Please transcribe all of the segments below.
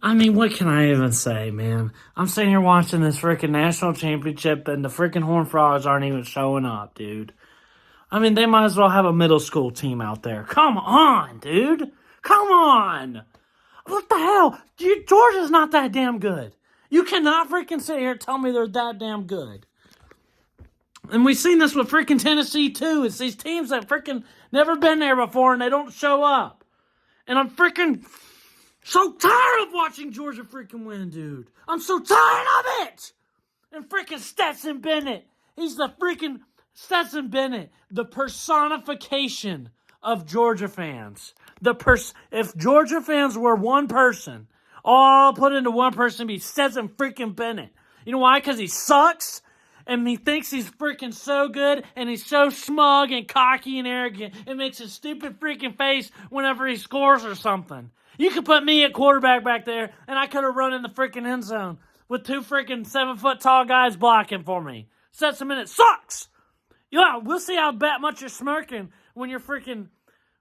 I mean, what can I even say, man? I'm sitting here watching this freaking national championship, and the freaking Horned Frogs aren't even showing up, dude. I mean, they might as well have a middle school team out there. Come on, dude. Come on. What the hell? Georgia's not that damn good. You cannot freaking sit here and tell me they're that damn good. And we've seen this with freaking Tennessee, too. It's these teams that freaking never been there before, and they don't show up. And I'm freaking so tired of watching Georgia freaking win, dude. I'm so tired of it. And freaking Stetson Bennett. He's the freaking Stetson Bennett, the personification of Georgia fans. If Georgia fans were one person, all put into one person would be Stetson freaking Bennett. You know why? Because he sucks. And he thinks he's freaking so good, and he's so smug and cocky and arrogant. It makes his stupid freaking face whenever he scores or something. You could put me at quarterback back there, and I could have run in the freaking end zone with two freaking 7-foot-tall guys blocking for me. Stetson Bennett sucks. Yeah, we'll see how much you're smirking when you're freaking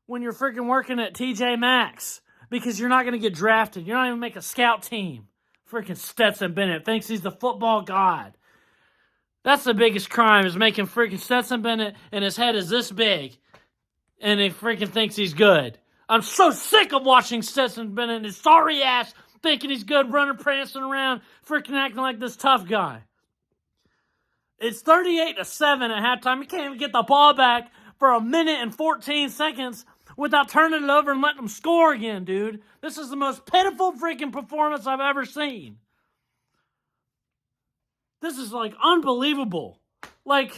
working at TJ Maxx, because you're not going to get drafted. You're not even make a scout team. Freaking Stetson Bennett thinks he's the football god. That's the biggest crime, is making freaking Stetson Bennett, and his head is this big, and he freaking thinks he's good. I'm so sick of watching Stetson Bennett and his sorry ass thinking he's good, running, prancing around, freaking acting like this tough guy. It's 38-7 at halftime. You can't even get the ball back for a minute and 14 seconds without turning it over and letting them score again, dude. This is the most pitiful freaking performance I've ever seen. This is, like, unbelievable. Like,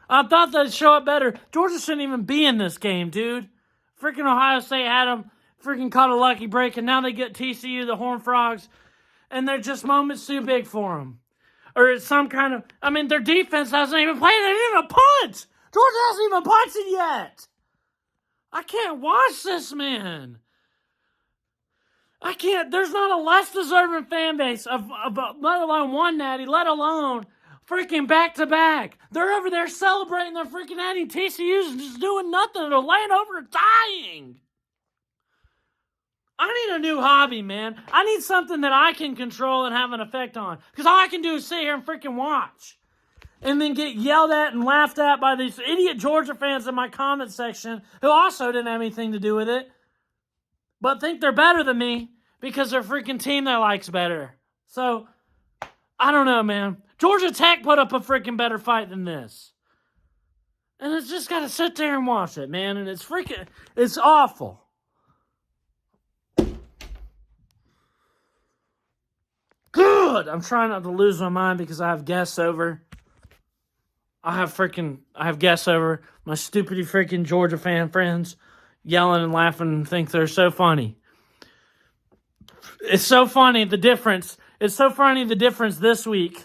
I thought they'd show up better. Georgia shouldn't even be in this game, dude. Freaking Ohio State had them, freaking caught a lucky break, and now they get TCU, the Horned Frogs, and they're just moments too big for them. Or it's some kind of, I mean, their defense hasn't even played. They didn't even punt. Georgia hasn't even punted yet. I can't watch this, man. I can't. There's not a less deserving fan base of let alone one natty, let alone freaking back-to-back. They're over there celebrating their freaking natty. TCU's just doing nothing. They're laying over and dying. I need a new hobby, man. I need something that I can control and have an effect on. Because all I can do is sit here and freaking watch. And then get yelled at and laughed at by these idiot Georgia fans in my comment section who also didn't have anything to do with it, but think they're better than me because their freaking team they like's better. So, I don't know, man. Georgia Tech put up a freaking better fight than this. And it's just got to sit there and watch it, man. And it's awful. Good! I'm trying not to lose my mind because I have guests over. I have guests over. My stupid freaking Georgia fan friends yelling and laughing and think they're so funny. It's so funny, the difference. It's so funny, the difference this week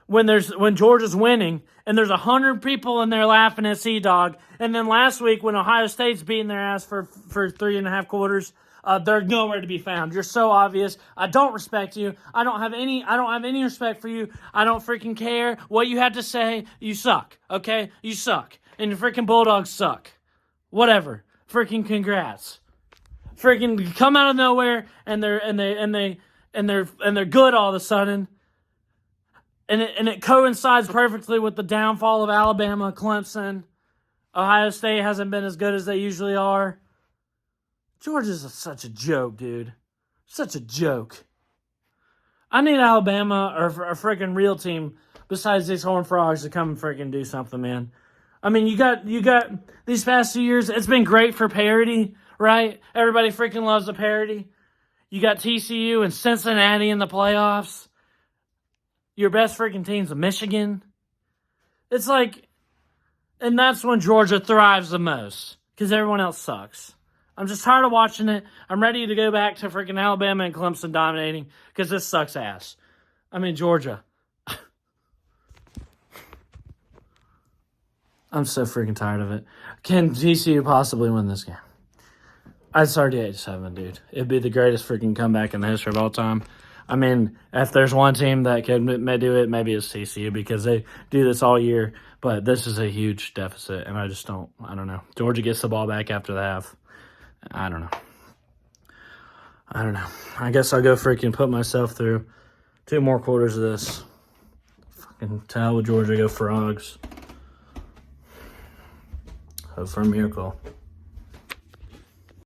when Georgia's winning and there's 100 people in there laughing at Sea-Dog. And then last week when Ohio State's beating their ass for 3.5 quarters, they're nowhere to be found. You're so obvious. I don't respect you. I don't have any respect for you. I don't freaking care what you have to say. You suck. Okay? You suck. And your freaking Bulldogs suck. Whatever. Freaking congrats. Freaking come out of nowhere and they're good all of a sudden. And it coincides perfectly with the downfall of Alabama, Clemson. Ohio State hasn't been as good as they usually are. Georgia's such a joke, dude. Such a joke. I need Alabama or a freaking real team besides these Horned Frogs to come and freaking do something, man. I mean, you got these past 2 years, it's been great for parity, right? Everybody freaking loves the parity. You got TCU and Cincinnati in the playoffs. Your best freaking team's Michigan. It's like, and that's when Georgia thrives the most because everyone else sucks. I'm just tired of watching it. I'm ready to go back to freaking Alabama and Clemson dominating because this sucks ass. I mean, Georgia. I'm so freaking tired of it. Can TCU possibly win this game? It's 38-7, dude. It'd be the greatest freaking comeback in the history of all time. I mean, if there's one team that may do it, maybe it's TCU because they do this all year. But this is a huge deficit, and I don't know. Georgia gets the ball back after the half. I don't know. I don't know. I guess I'll go freaking put myself through 2 more quarters of this. Fucking tell Georgia, go Frogs. Hope for a miracle.